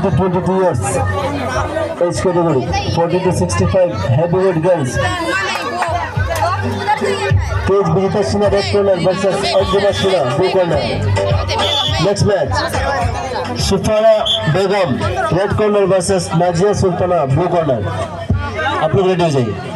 to 22 years age category, 40 to 65 heavyweight girls. Cage Bijita Sina red corner versus Anjuma Sina blue corner. Next match, Shifara Begum red corner versus Najia Sultana blue corner. आप लोग ready हो जाइए.